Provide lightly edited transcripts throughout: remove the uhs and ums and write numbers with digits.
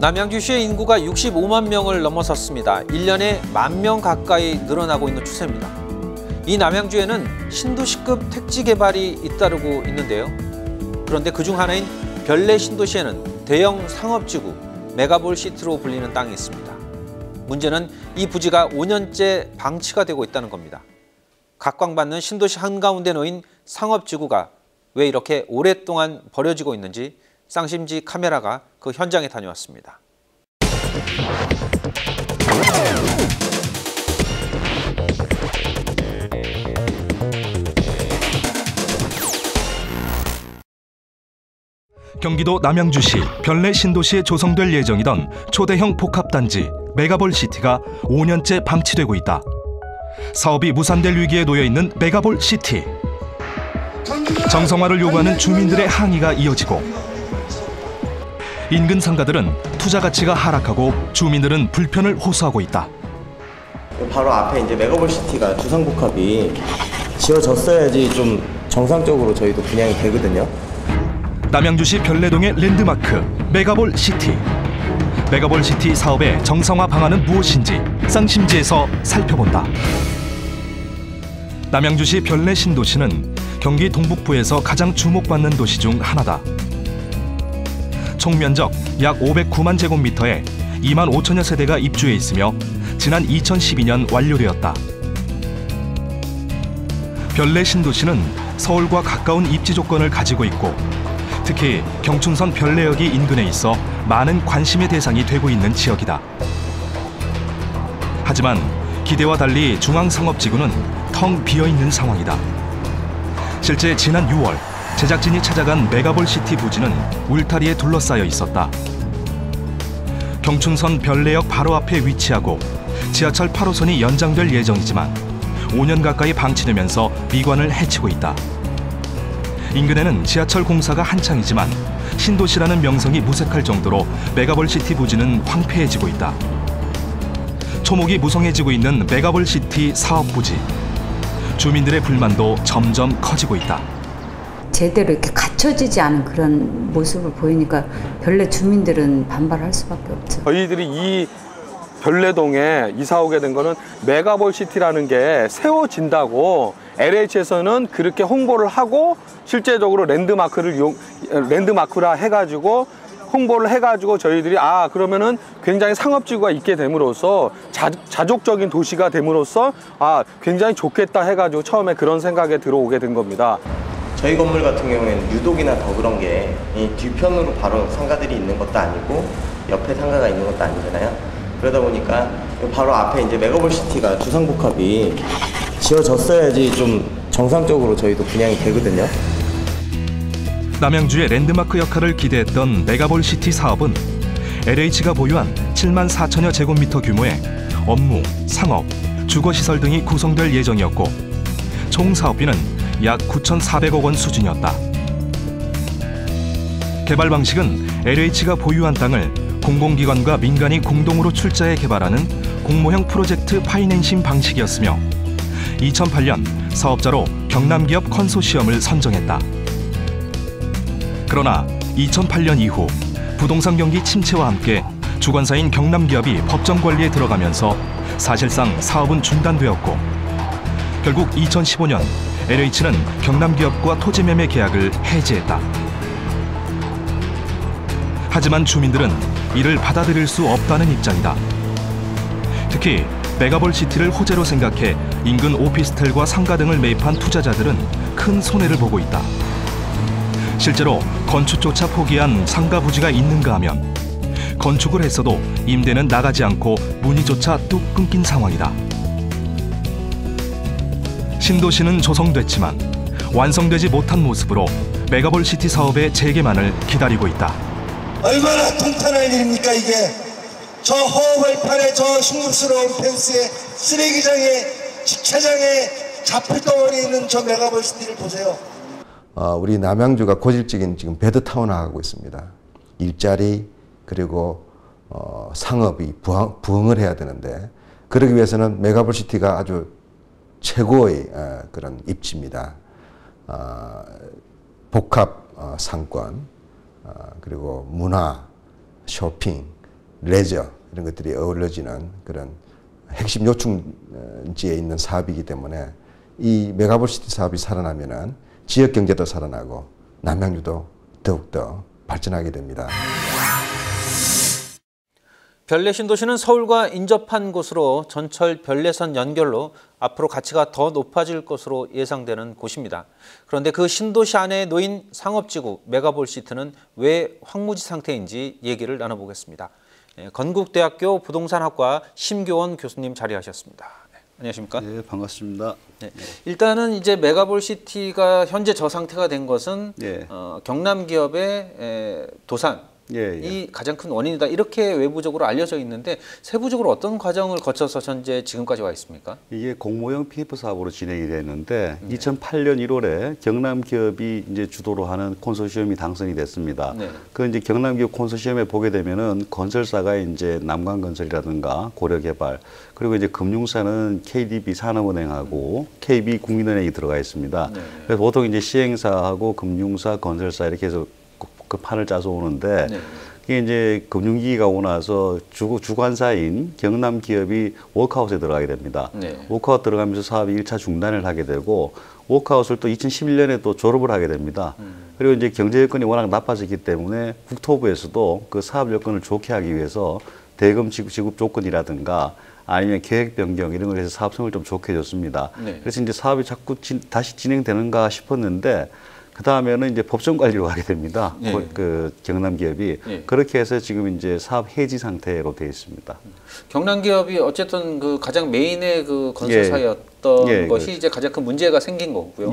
남양주시의 인구가 65만 명을 넘어섰습니다. 1년에 1만 명 가까이 늘어나고 있는 추세입니다. 이 남양주에는 신도시급 택지 개발이 잇따르고 있는데요. 그런데 그중 하나인 별내 신도시에는 대형 상업지구 메가볼시티로 불리는 땅이 있습니다. 문제는 이 부지가 5년째 방치가 되고 있다는 겁니다. 각광받는 신도시 한가운데 놓인 상업지구가 왜 이렇게 오랫동안 버려지고 있는지 쌍심지 카메라가 그 현장에 다녀왔습니다. 경기도 남양주시 별내 신도시에 조성될 예정이던 초대형 복합단지 메가볼시티가 5년째 방치되고 있다. 사업이 무산될 위기에 놓여있는 메가볼시티. 정성화를 요구하는 주민들의 항의가 이어지고 인근 상가들은 투자 가치가 하락하고 주민들은 불편을 호소하고 있다. 바로 앞에 이제 메가볼시티가 주상복합이 지어졌어야지 좀 정상적으로 저희도 분양이 되거든요. 남양주시 별내동의 랜드마크 메가볼시티. 메가볼시티 사업의 정상화 방안은 무엇인지 쌍심지에서 살펴본다. 남양주시 별내 신도시는 경기 동북부에서 가장 주목받는 도시 중 하나다. 총 면적 약 509만 제곱미터에 2만 5천여 세대가 입주해 있으며 지난 2012년 완료되었다. 별내 신도시는 서울과 가까운 입지 조건을 가지고 있고 특히 경춘선 별내역이 인근에 있어 많은 관심의 대상이 되고 있는 지역이다. 하지만 기대와 달리 중앙상업지구는 텅 비어있는 상황이다. 실제 지난 6월 제작진이 찾아간 메가볼시티 부지는 울타리에 둘러싸여 있었다. 경춘선 별내역 바로 앞에 위치하고 지하철 8호선이 연장될 예정이지만 5년 가까이 방치되면서 미관을 해치고 있다. 인근에는 지하철 공사가 한창이지만 신도시라는 명성이 무색할 정도로 메가볼시티 부지는 황폐해지고 있다. 초목이 무성해지고 있는 메가볼시티 사업 부지. 주민들의 불만도 점점 커지고 있다. 제대로 이렇게 갖춰지지 않은 그런 모습을 보이니까 별내 주민들은 반발할 수밖에 없죠. 저희들이 이 별내동에 이사 오게 된 거는 메가볼시티라는 게 세워진다고 LH에서는 그렇게 홍보를 하고 실제적으로 랜드마크라 해가지고 홍보를 해가지고 저희들이 그러면은 굉장히 상업지구가 있게 됨으로써 자족적인 도시가 됨으로써 굉장히 좋겠다 해가지고 처음에 그런 생각에 들어오게 된 겁니다. 저희 건물 같은 경우에는 유독이나 더 그런 게 이 뒤편으로 바로 상가들이 있는 것도 아니고 옆에 상가가 있는 것도 아니잖아요. 그러다 보니까 바로 앞에 이제 메가볼시티가 주상복합이 지어졌어야지 좀 정상적으로 저희도 분양이 되거든요. 남양주의 랜드마크 역할을 기대했던 메가볼시티 사업은 LH가 보유한 7만 4천여 제곱미터 규모의 업무, 상업, 주거시설 등이 구성될 예정이었고 총 사업비는 약 9,400억 원 수준이었다. 개발 방식은 LH가 보유한 땅을 공공기관과 민간이 공동으로 출자해 개발하는 공모형 프로젝트 파이낸싱 방식이었으며 2008년 사업자로 경남기업 컨소시엄을 선정했다. 그러나 2008년 이후 부동산 경기 침체와 함께 주관사인 경남기업이 법정 관리에 들어가면서 사실상 사업은 중단되었고 결국 2015년 LH는 경남기업과 토지매매 계약을 해지했다. 하지만 주민들은 이를 받아들일 수 없다는 입장이다. 특히 메가볼시티를 호재로 생각해 인근 오피스텔과 상가 등을 매입한 투자자들은 큰 손해를 보고 있다. 실제로 건축조차 포기한 상가 부지가 있는가 하면 건축을 했어도 임대는 나가지 않고 문의조차 뚝 끊긴 상황이다. 신도시는 조성됐지만 완성되지 못한 모습으로 메가볼시티 사업의 재개만을 기다리고 있다. 얼마나 통탄할 일입니까 이게. 저 허허벌판에 저 흉물스러운 펜스에 쓰레기장에 주차장에 잡풀덩어리 있는 저 메가볼시티를 보세요. 우리 남양주가 고질적인 지금 배드타운화하고 있습니다. 일자리 그리고 상업이 부흥을 해야 되는데 그러기 위해서는 메가볼시티가 아주 최고의 그런 입지입니다. 복합 상권 그리고 문화, 쇼핑 레저 이런 것들이 어우러지는 그런 핵심 요충지에 있는 사업이기 때문에 이 메가볼시티 사업이 살아나면은 지역 경제도 살아나고 남양주도 더욱더 발전하게 됩니다. 별내 신도시는 서울과 인접한 곳으로 전철 별내선 연결로 앞으로 가치가 더 높아질 것으로 예상되는 곳입니다. 그런데 그 신도시 안에 놓인 상업지구 메가볼시티는 왜 황무지 상태인지 얘기를 나눠보겠습니다. 건국대학교 부동산학과 심교원 교수님 자리하셨습니다. 네, 안녕하십니까? 네, 반갑습니다. 네, 일단은 이제 메가볼시티가 현재 저 상태가 된 것은 예. 경남 기업의 도산 이 가장 큰 원인이다. 이렇게 외부적으로 알려져 있는데 세부적으로 어떤 과정을 거쳐서 현재 지금까지 와 있습니까? 이게 공모형 PF 사업으로 진행이 됐는데 2008년 1월에 경남 기업이 이제 주도로 하는 콘소시엄이 당선이 됐습니다. 그 이제 경남 기업 콘소시엄에 보게 되면은 건설사가 이제 남광건설이라든가 고려개발 그리고 이제 금융사는 KDB 산업은행하고 KB 국민은행이 들어가 있습니다. 그래서 보통 이제 시행사하고 금융사, 건설사 이렇게 해서 그 판을 짜서 오는데 이게 이제 금융위기가 오고 나서 주관사인 경남 기업이 워크아웃에 들어가게 됩니다. 워크아웃 들어가면서 사업이 1차 중단을 하게 되고 워크아웃을 또 2011년에 또 졸업을 하게 됩니다. 그리고 이제 경제 여건이 워낙 나빠졌기 때문에 국토부에서도 그 사업 여건을 좋게 하기 위해서 대금 지급 조건이라든가 아니면 계획 변경 이런 걸 해서 사업성을 좀 좋게 해줬습니다. 그래서 이제 사업이 자꾸 다시 진행되는가 싶었는데 그 다음에는 이제 법정 관리로 가게 됩니다. 그 경남 기업이 그렇게 해서 지금 이제 사업 해지 상태로 되어 있습니다. 경남 기업이 어쨌든 그 가장 메인의 그 건설사였던 것이 그렇죠. 이제 가장 큰 문제가 생긴 거고요.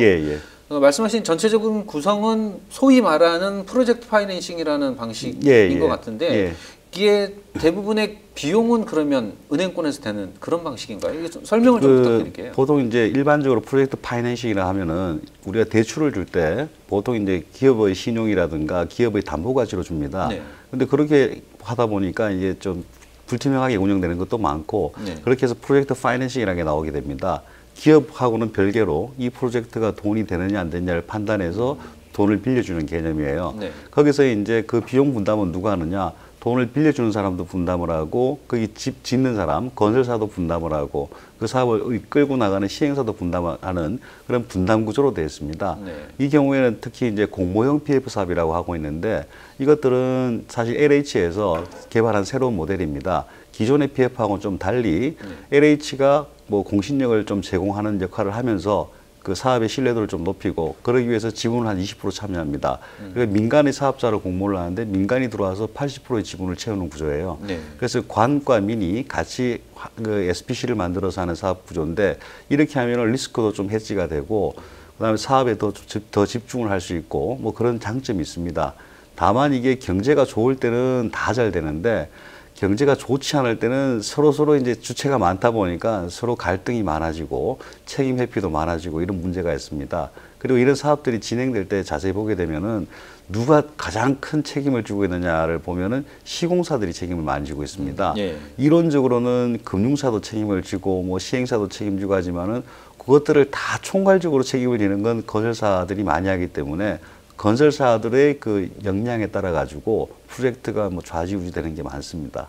말씀하신 전체적인 구성은 소위 말하는 프로젝트 파이낸싱이라는 방식인 것 같은데 이게 대부분의 비용은 그러면 은행권에서 되는 그런 방식인가요? 이게 좀 설명을 좀 부탁드릴게요. 보통 이제 일반적으로 프로젝트 파이낸싱이라 하면은 우리가 대출을 줄 때 보통 이제 기업의 신용이라든가 기업의 담보 가치로 줍니다. 근데 그렇게 하다 보니까 이게 좀 불투명하게 운영되는 것도 많고 그렇게 해서 프로젝트 파이낸싱이라는 게 나오게 됩니다. 기업하고는 별개로 이 프로젝트가 돈이 되느냐 안 되느냐를 판단해서 돈을 빌려주는 개념이에요. 거기서 이제 그 비용 분담은 누가 하느냐? 돈을 빌려주는 사람도 분담을 하고 거기 집 짓는 사람, 건설사도 분담을 하고 그 사업을 이끌고 나가는 시행사도 분담하는 그런 분담 구조로 되어 있습니다. 이 경우에는 특히 이제 공모형 PF 사업이라고 하고 있는데 이것들은 사실 LH에서 개발한 새로운 모델입니다. 기존의 PF하고는 좀 달리 LH가 뭐 공신력을 좀 제공하는 역할을 하면서 그 사업의 신뢰도를 좀 높이고 그러기 위해서 지분을 한 20% 참여합니다. 그러니까 민간의 사업자로 공모를 하는데 민간이 들어와서 80%의 지분을 채우는 구조예요. 그래서 관과 민이 같이 그 SPC를 만들어서 하는 사업 구조인데 이렇게 하면 리스크도 좀 해지가 되고 그다음에 사업에 더 집중을 할 수 있고 뭐 그런 장점이 있습니다. 다만 이게 경제가 좋을 때는 다 잘 되는데 경제가 좋지 않을 때는 서로 이제 주체가 많다 보니까 서로 갈등이 많아지고 책임 회피도 많아지고 이런 문제가 있습니다. 그리고 이런 사업들이 진행될 때 자세히 보게 되면은 누가 가장 큰 책임을 지고 있느냐를 보면은 시공사들이 책임을 많이 지고 있습니다. 이론적으로는 금융사도 책임을 지고 뭐 시행사도 책임지고 하지만은 그것들을 다 총괄적으로 책임을 지는 건 건설사들이 많이 하기 때문에 건설사들의 그 역량에 따라 가지고 프로젝트가 뭐 좌지우지되는 게 많습니다.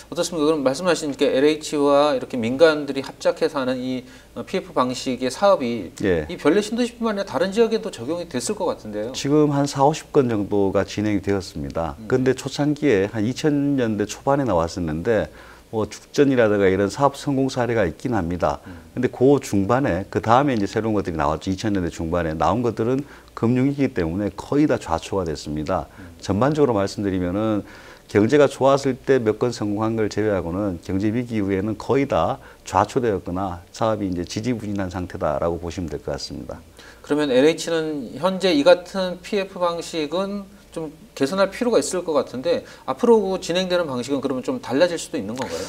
어떻습니까? 그럼 말씀하신 게 LH와 이렇게 민간들이 합작해서 하는 이 PF 방식의 사업이 이 별내 신도시뿐만 아니라 다른 지역에도 적용이 됐을 것 같은데요. 지금 한 40-50건 정도가 진행이 되었습니다. 그런데 초창기에 한 2000년대 초반에 나왔었는데 뭐 죽전이라든가 이런 사업 성공 사례가 있긴 합니다. 근데 그 중반에 그 다음에 이제 새로운 것들이 나왔죠. 2000년대 중반에 나온 것들은 금융위기 때문에 거의 다 좌초가 됐습니다. 전반적으로 말씀드리면은 경제가 좋았을 때 몇 건 성공한 걸 제외하고는 경제 위기 이후에는 거의 다 좌초되었거나 사업이 이제 지지부진한 상태다라고 보시면 될 것 같습니다. 그러면 LH는 현재 이 같은 PF 방식은 좀 개선할 필요가 있을 것 같은데 앞으로 진행되는 방식은 그러면 좀 달라질 수도 있는 건가요?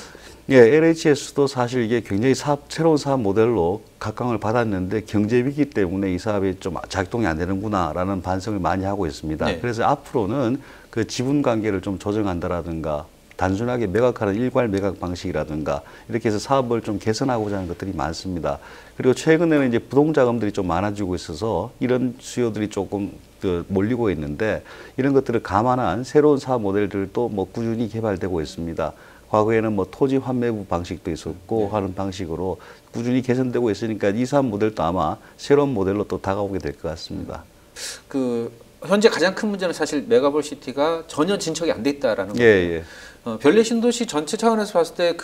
예, LH에서도 사실 이게 굉장히 새로운 사업 모델로 각광을 받았는데 경제 위기 때문에 이 사업이 좀 작동이 안 되는구나라는 반성을 많이 하고 있습니다. 그래서 앞으로는 그 지분 관계를 좀 조정한다라든가 단순하게 매각하는 일괄 매각 방식이라든가 이렇게 해서 사업을 좀 개선하고자 하는 것들이 많습니다. 그리고 최근에는 이제 부동자금들이 좀 많아지고 있어서 이런 수요들이 조금 몰리고 있는데 이런 것들을 감안한 새로운 사업 모델들도 뭐 꾸준히 개발되고 있습니다. 과거에는 뭐 토지 환매부 방식도 있었고 하는 방식으로 꾸준히 개선되고 있으니까 이 사업 모델도 아마 새로운 모델로 또 다가오게 될 것 같습니다. 현재 가장 큰 문제는 사실 메가볼시티가 전혀 진척이 안 돼 있다라는 거예요. 예. 별내 신도시 전체 차원에서 봤을 때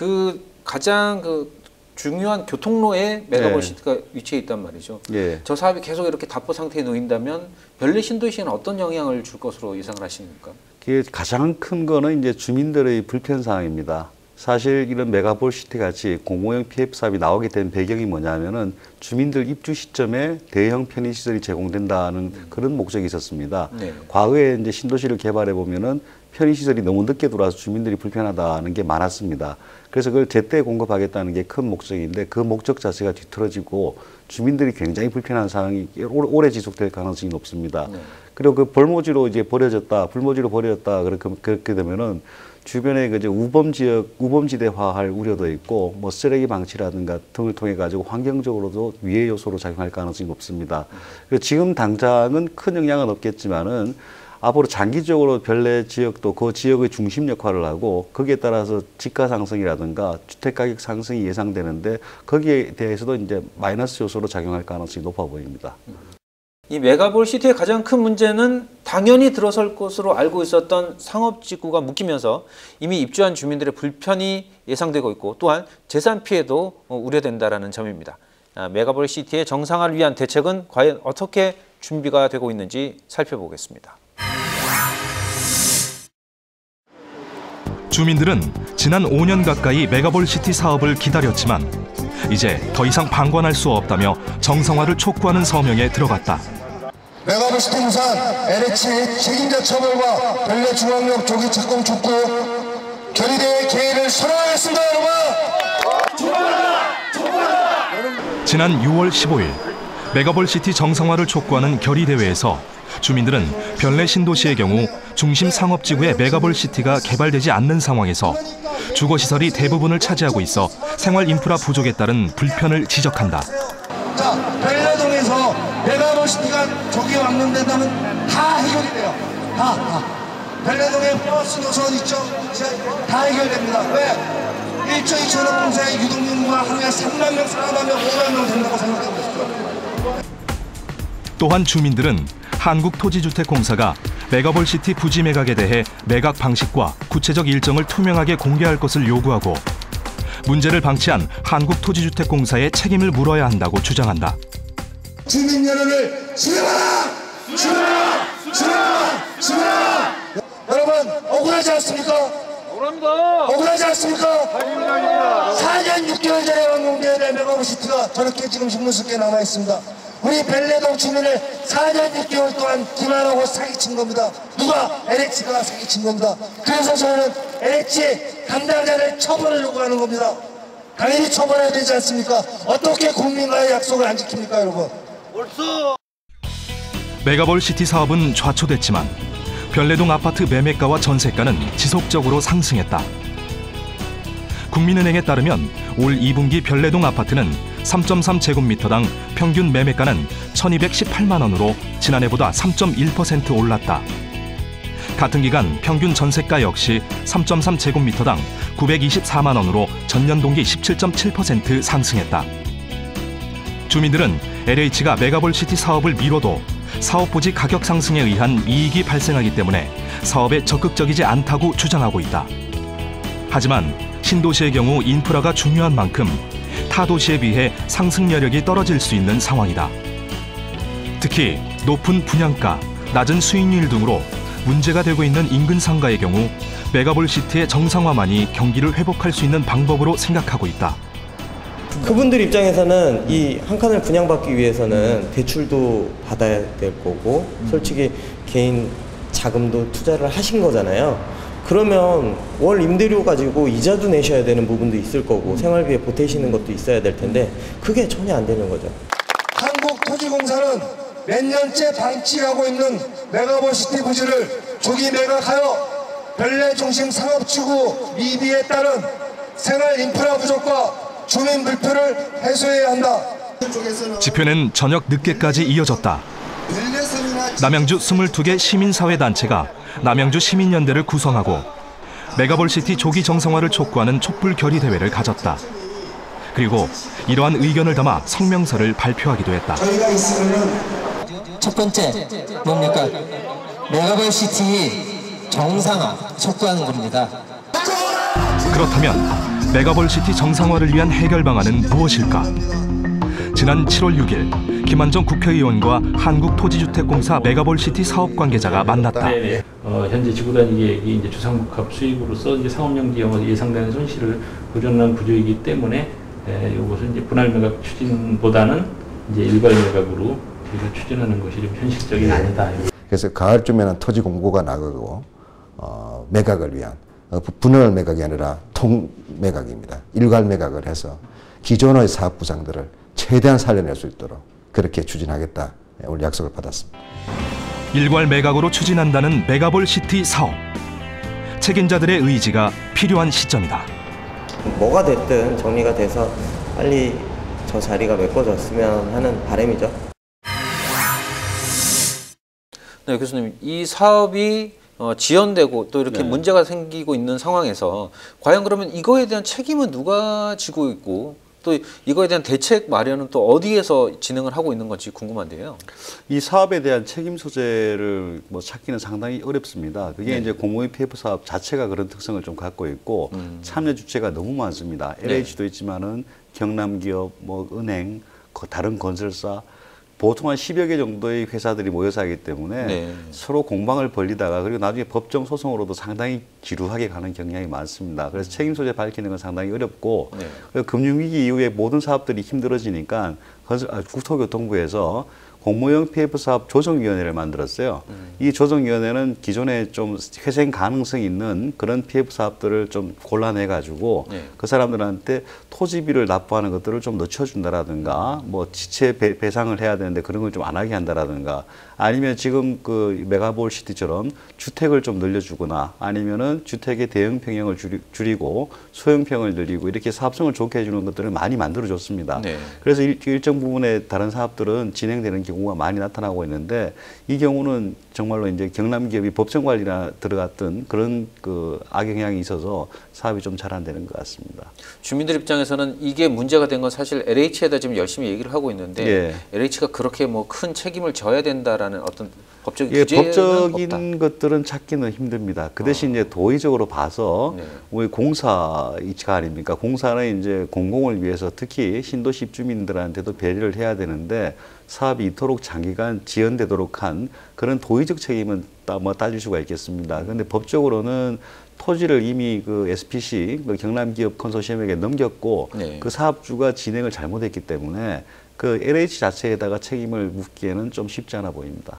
가장 중요한 교통로에 메가볼시티가 위치해 있단 말이죠. 예. 저 사업이 계속 이렇게 답보 상태에 놓인다면 별내 신도시에는 어떤 영향을 줄 것으로 예상을 하십니까? 가장 큰 거는 이제 주민들의 불편 사항입니다. 사실 이런 메가볼시티 같이 공공형 PF 사업이 나오게 된 배경이 뭐냐면은 주민들 입주 시점에 대형 편의시설이 제공된다는 그런 목적이 있었습니다. 네. 과거에 이제 신도시를 개발해 보면은 편의시설이 너무 늦게 들어와서 주민들이 불편하다는 게 많았습니다. 그래서 그걸 제때 공급하겠다는 게 큰 목적인데 그 목적 자체가 뒤틀어지고 주민들이 굉장히 불편한 상황이 오래 지속될 가능성이 높습니다. 네. 그리고 그 불모지로 버려졌다 그렇게 되면은 주변에 이제 우범지대화할 우려도 있고 뭐 쓰레기 방치라든가 등을 통해 가지고 환경적으로도 위해 요소로 작용할 가능성이 높습니다. 그래서 지금 당장은 큰 영향은 없겠지만은 앞으로 장기적으로 별내 지역도 그 지역의 중심 역할을 하고 거기에 따라서 집가 상승이라든가 주택 가격 상승이 예상되는데 거기에 대해서도 이제 마이너스 요소로 작용할 가능성이 높아 보입니다. 이 메가볼시티의 가장 큰 문제는 당연히 들어설 것으로 알고 있었던 상업지구가 묶이면서 이미 입주한 주민들의 불편이 예상되고 있고 또한 재산 피해도 우려된다는 점입니다. 메가볼시티의 정상화를 위한 대책은 과연 어떻게 준비가 되고 있는지 살펴보겠습니다. 주민들은 지난 5년 가까이 메가볼시티 사업을 기다렸지만 이제 더 이상 방관할 수 없다며 정상화를 촉구하는 서명에 들어갔다. 메가볼시티 부산 LH 책임자 처벌과 별내 중앙역 조기 착공 촉구 결의대회 개의를 선언하겠습니다, 여러분. 지난 6월 15일 메가볼시티 정상화를 촉구하는 결의대회에서 주민들은 별내 신도시의 경우 중심 상업지구에 메가볼시티가 개발되지 않는 상황에서 주거시설이 대부분을 차지하고 있어 생활 인프라 부족에 따른 불편을 지적한다. 자, 별내동에서 메가볼시티가 조기 완공된다면 다 해결이 돼요. 다. 별내동에 버스 노선 있죠? 다 해결됩니다. 왜? 1조 2천억 공사의 유동인구가 하루에 3만 명, 4만 명, 5만 명 된다고 생각하고 있어요. 또한 주민들은 한국토지주택공사가 메가볼시티 부지 매각에 대해 매각 방식과 구체적 일정을 투명하게 공개할 것을 요구하고 문제를 방치한 한국토지주택공사의 책임을 물어야 한다고 주장한다. 주민 여론을 수렴하라! 수렴하라! 여러분 억울하지 않습니까? 억울하지 않습니까? 4년 6개월 전에 완공된 메가볼시티가 저렇게 지금 흉물스럽게 남아있습니다. 우리 별내동 주민을 4년 6개월 동안 기만하고 사기친 겁니다. 누가? LH가 사기친 겁니다. 그래서 저는 LH 담당자를 처벌을 요구하는 겁니다. 당연히 처벌해야 되지 않습니까? 어떻게 국민과의 약속을 안 지킵니까, 여러분? 메가볼시티 사업은 좌초됐지만 별내동 아파트 매매가와 전세가는 지속적으로 상승했다. 국민은행에 따르면 올 2분기 별내동 아파트는 3.3제곱미터당 평균 매매가는 1,218만 원으로 지난해보다 3.1% 올랐다. 같은 기간 평균 전세가 역시 3.3제곱미터당 924만 원으로 전년 동기 17.7% 상승했다. 주민들은 LH가 메가볼시티 사업을 미뤄도 사업부지 가격 상승에 의한 이익이 발생하기 때문에 사업에 적극적이지 않다고 주장하고 있다. 하지만 신도시의 경우 인프라가 중요한 만큼 타 도시에 비해 상승 여력이 떨어질 수 있는 상황이다. 특히 높은 분양가, 낮은 수익률 등으로 문제가 되고 있는 인근 상가의 경우 메가볼시티의 정상화만이 경기를 회복할 수 있는 방법으로 생각하고 있다. 그분들 입장에서는 이 한 칸을 분양받기 위해서는 대출도 받아야 될 거고 솔직히 개인 자금도 투자를 하신 거잖아요. 그러면 월 임대료 가지고 이자도 내셔야 되는 부분도 있을 거고 생활비에 보태시는 것도 있어야 될 텐데 그게 전혀 안 되는 거죠. 한국토지공사는 몇 년째 방치하고 있는 메가볼시티 부지를 조기 매각하여 별내 중심 상업지구 미비에 따른 생활 인프라 부족과 주민 불편을 해소해야 한다. 집회는 저녁 늦게까지 이어졌다. 남양주 22개 시민사회단체가 남양주 시민연대를 구성하고 메가볼시티 조기 정상화를 촉구하는 촛불 결의 대회를 가졌다. 그리고 이러한 의견을 담아 성명서를 발표하기도 했다. 저희가 있으면은 첫 번째 뭡니까? 메가볼시티 정상화 촉구하는 겁니다. 그렇다면 메가볼시티 정상화를 위한 해결 방안은 무엇일까? 지난 7월 6일 김한정 국회의원과 한국토지주택공사 메가볼시티 사업 관계자가 만났다. 현재 지구단위 계획이 이제 주상복합 수익으로서 이제 상업용지형으로 예상되는 손실을 보존하는 구조이기 때문에 이것은 이제 분할 매각 추진보다는 이제 일괄 매각으로 저희가 추진하는 것이 좀 현실적인 아니다. 그래서 가을쯤에는 토지 공고가 나가고 매각을 위한 분할 매각이 아니라 통 매각입니다. 일괄 매각을 해서 기존의 사업 구상들을 최대한 살려낼 수 있도록 그렇게 추진하겠다 오늘 약속을 받았습니다. 일괄 매각으로 추진한다는 메가볼시티 사업. 책임자들의 의지가 필요한 시점이다. 뭐가 됐든 정리가 돼서 빨리 저 자리가 메꿔졌으면 하는 바람이죠. 네, 교수님, 이 사업이 지연되고 또 이렇게 문제가 생기고 있는 상황에서 과연 그러면 이거에 대한 책임은 누가 지고 있고 또 이거에 대한 대책 마련은 또 어디에서 진행을 하고 있는 건지 궁금한데요. 이 사업에 대한 책임 소재를 뭐 찾기는 상당히 어렵습니다. 그게 이제 공무원 PF 사업 자체가 그런 특성을 좀 갖고 있고 참여 주체가 너무 많습니다. LH도 있지만은 경남기업, 뭐 은행, 다른 건설사 보통 한 10여 개 정도의 회사들이 모여서 하기 때문에 서로 공방을 벌리다가 그리고 나중에 법정 소송으로도 상당히 지루하게 가는 경향이 많습니다. 그래서 책임 소재 밝히는 건 상당히 어렵고 그리고 금융위기 이후에 모든 사업들이 힘들어지니까 국토교통부에서 공모형 PF 사업 조정위원회를 만들었어요. 이 조정위원회는 기존에 좀 회생 가능성이 있는 그런 PF 사업들을 좀 골라내가지고 그 사람들한테 토지비를 납부하는 것들을 좀 늦춰준다라든가 뭐 지체 배상을 해야 되는데 그런 걸 좀 안 하게 한다라든가 아니면 지금 그 메가볼시티처럼 주택을 좀 늘려주거나 아니면은 주택의 대형 평형을 줄이고 소형 평을 늘리고 이렇게 사업성을 좋게 해주는 것들을 많이 만들어줬습니다. 그래서 일정 부분의 다른 사업들은 진행되는 경우가 많이 나타나고 있는데 이 경우는 정말로 이제 경남 기업이 법정 관리나 들어갔던 그런 그 악영향이 있어서 사업이 좀 잘 안 되는 것 같습니다. 주민들 입장에서는 이게 문제가 된 건 사실 LH에다 지금 열심히 얘기를 하고 있는데 LH가 그렇게 뭐 큰 책임을 져야 된다라는 어떤 법적인 규제는 법적인 없다. 것들은 찾기는 힘듭니다. 그 대신 이제 도의적으로 봐서 우리 공사 이치가 아닙니까? 공사는 이제 공공을 위해서 특히 신도시 입주민들한테도 배려를 해야 되는데 사업이 이토록 장기간 지연되도록 한 그런 도의적 책임은 뭐 따질 수가 있겠습니다. 그런데 법적으로는 토지를 이미 그 SPC, 그 경남기업 컨소시엄에게 넘겼고 그 사업주가 진행을 잘못했기 때문에 그 LH 자체에다가 책임을 묻기에는 좀 쉽지 않아 보입니다.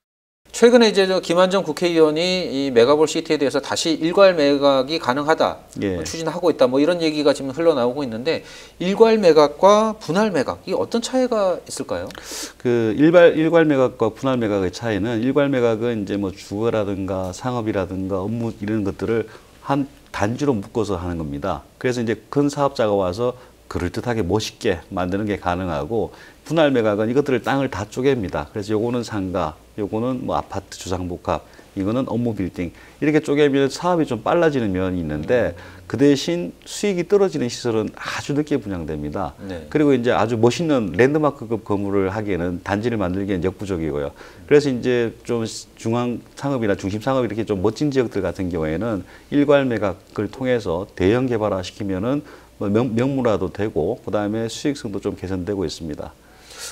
최근에 이제 김한정 국회의원이 이 메가볼시티에 대해서 다시 일괄 매각이 가능하다 추진하고 있다 뭐 이런 얘기가 지금 흘러나오고 있는데 일괄 매각과 분할 매각 이 어떤 차이가 있을까요? 그 일괄 매각과 분할 매각의 차이는 일괄 매각은 이제 뭐 주거라든가 상업이라든가 업무 이런 것들을 한 단지로 묶어서 하는 겁니다. 그래서 이제 큰 사업자가 와서 그럴듯하게 멋있게 만드는 게 가능하고 분할 매각은 이것들을 땅을 다 쪼갭니다. 그래서 요거는 상가, 요거는 뭐 아파트 주상복합, 이거는 업무 빌딩 이렇게 쪼개면 사업이 좀 빨라지는 면이 있는데 그 대신 수익이 떨어지는 시설은 아주 늦게 분양됩니다. 그리고 이제 아주 멋있는 랜드마크급 건물을 하기에는 단지를 만들기에는 역부족이고요. 그래서 이제 좀 중앙 상업이나 중심 상업 이렇게 좀 멋진 지역들 같은 경우에는 일괄 매각을 통해서 대형 개발화 시키면은 명물화도 되고 그다음에 수익성도 좀 개선되고 있습니다.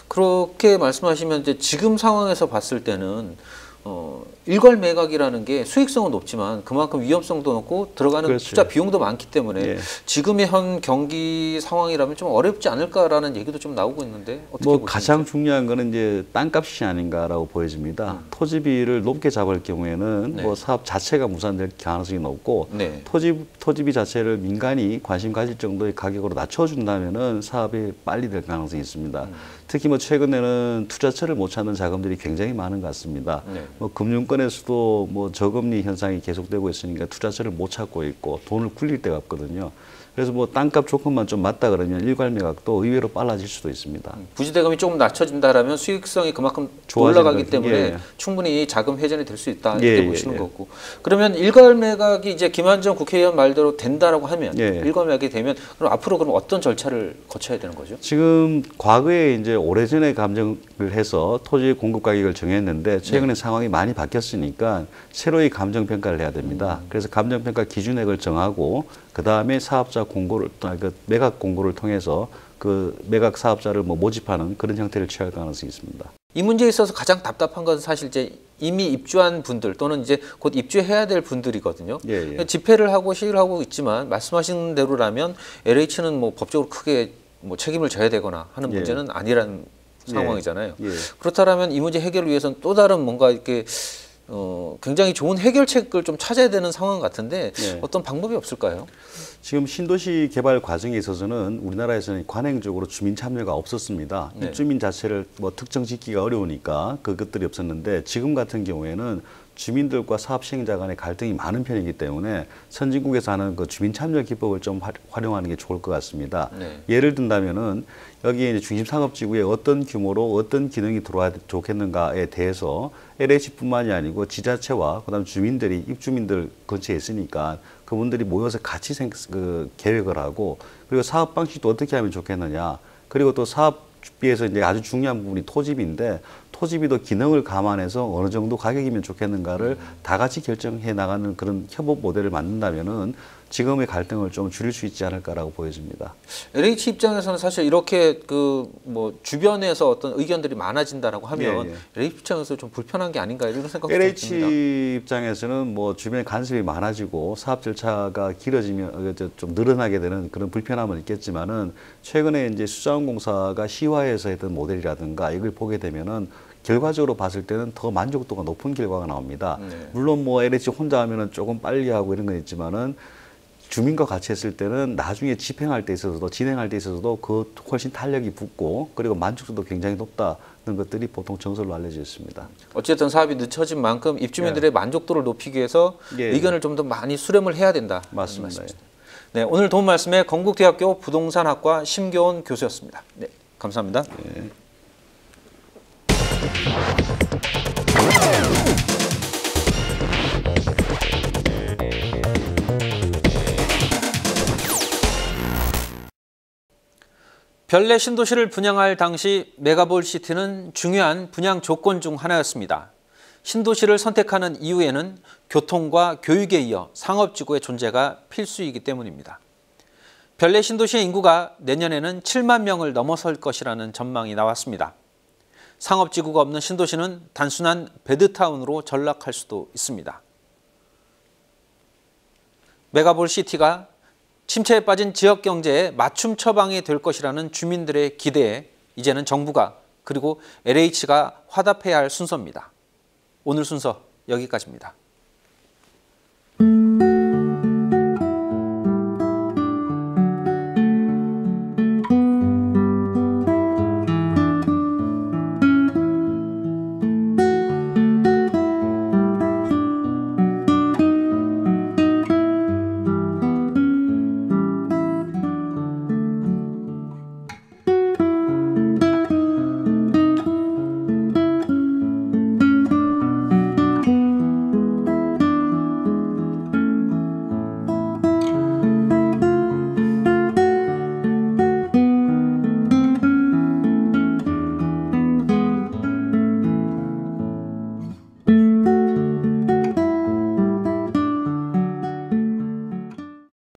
그렇게 말씀하시면 이제 지금 상황에서 봤을 때는 일괄 매각이라는 게 수익성은 높지만 그만큼 위험성도 높고 들어가는 투자 비용도 많기 때문에 지금의 현 경기 상황이라면 좀 어렵지 않을까라는 얘기도 좀 나오고 있는데 어떻게 보십니까? 가장 중요한 거는 이제 땅값이 아닌가라고 보여집니다. 토지비를 높게 잡을 경우에는 뭐 사업 자체가 무산될 가능성이 높고 토지비 자체를 민간이 관심 가질 정도의 가격으로 낮춰준다면은 사업이 빨리 될 가능성이 있습니다. 특히 뭐 최근에는 투자처를 못 찾는 자금들이 굉장히 많은 것 같습니다. 뭐 금융권에서도 뭐 저금리 현상이 계속되고 있으니까 투자처를 못 찾고 있고 돈을 굴릴 데가 없거든요. 그래서 뭐 땅값 조건만 좀 맞다 그러면 일괄 매각도 의외로 빨라질 수도 있습니다. 부지대금이 조금 낮춰진다라면 수익성이 그만큼 올라가기 때문에 충분히 자금 회전이 될 수 있다 이렇게 보시는 거고. 그러면 일괄 매각이 이제 김한정 국회의원 말대로 된다라고 하면 일괄 매각이 되면 그럼 앞으로 그럼 어떤 절차를 거쳐야 되는 거죠? 지금 과거에 이제 오래전에 감정을 해서 토지 공급 가격을 정했는데 최근에 상황이 많이 바뀌었으니까 새로이 감정 평가를 해야 됩니다. 그래서 감정 평가 기준액을 정하고 그 다음에 사업자 공고를, 매각 공고를 통해서 그 매각 사업자를 뭐 모집하는 그런 형태를 취할 가능성이 있습니다. 이 문제에 있어서 가장 답답한 것은 사실 이제 이미 입주한 분들 또는 이제 곧 입주해야 될 분들이거든요. 집회를 하고 시위를 하고 있지만 말씀하신 대로라면 LH는 뭐 법적으로 크게 뭐 책임을 져야 되거나 하는 문제는 아니라는 상황이잖아요. 그렇다면 이 문제 해결을 위해서는 또 다른 뭔가 이렇게 굉장히 좋은 해결책을 좀 찾아야 되는 상황 같은데 어떤 방법이 없을까요? 지금 신도시 개발 과정에 있어서는 우리나라에서는 관행적으로 주민 참여가 없었습니다. 입주민 자체를 뭐 특정 짓기가 어려우니까 그것들이 없었는데 지금 같은 경우에는 주민들과 사업 시행자 간의 갈등이 많은 편이기 때문에 선진국에서 하는 그 주민 참여 기법을 좀 활용하는 게 좋을 것 같습니다. 예를 든다면은 여기에 이제 중심 상업지구에 어떤 규모로 어떤 기능이 들어와야 좋겠는가에 대해서 LH뿐만이 아니고 지자체와 그다음 주민들이 입주민들 근처에 있으니까 그분들이 모여서 같이 계획을 하고 그리고 사업 방식도 어떻게 하면 좋겠느냐 그리고 또 사업비에서 이제 아주 중요한 부분이 토지비인데 토지비도 기능을 감안해서 어느 정도 가격이면 좋겠는가를 다 같이 결정해 나가는 그런 협업 모델을 만든다면은 지금의 갈등을 좀 줄일 수 있지 않을까라고 보여집니다. LH 입장에서는 사실 이렇게 그 뭐 주변에서 어떤 의견들이 많아진다라고 하면 LH 입장에서 좀 불편한 게 아닌가 이런 생각도 듭니다. LH 입장에서는 뭐 주변에 간섭이 많아지고 사업 절차가 길어지면 좀 늘어나게 되는 그런 불편함은 있겠지만은 최근에 이제 수자원공사가 시화에서 했던 모델이라든가 이걸 보게 되면은 결과적으로 봤을 때는 더 만족도가 높은 결과가 나옵니다. 물론 뭐 LH 혼자 하면은 조금 빨리 하고 이런 건 있지만은 주민과 같이 했을 때는 나중에 집행할 때 있어서도 진행할 때 있어서도 그 훨씬 탄력이 붙고 그리고 만족도도 굉장히 높다는 것들이 보통 정설로 알려져 있습니다. 어쨌든 사업이 늦춰진 만큼 입주민들의 만족도를 높이기 위해서 의견을 좀 더 많이 수렴을 해야 된다. 맞습니다. 네, 오늘 도움 말씀에 건국대학교 부동산학과 심교원 교수였습니다. 네, 감사합니다. 별내 신도시를 분양할 당시 메가볼시티는 중요한 분양 조건 중 하나였습니다. 신도시를 선택하는 이유에는 교통과 교육에 이어 상업지구의 존재가 필수이기 때문입니다. 별내 신도시의 인구가 내년에는 7만 명을 넘어설 것이라는 전망이 나왔습니다. 상업지구가 없는 신도시는 단순한 베드타운으로 전락할 수도 있습니다. 메가볼시티가 침체에 빠진 지역 경제에 맞춤 처방이 될 것이라는 주민들의 기대에 이제는 정부가 그리고 LH가 화답해야 할 순서입니다. 오늘 순서 여기까지입니다.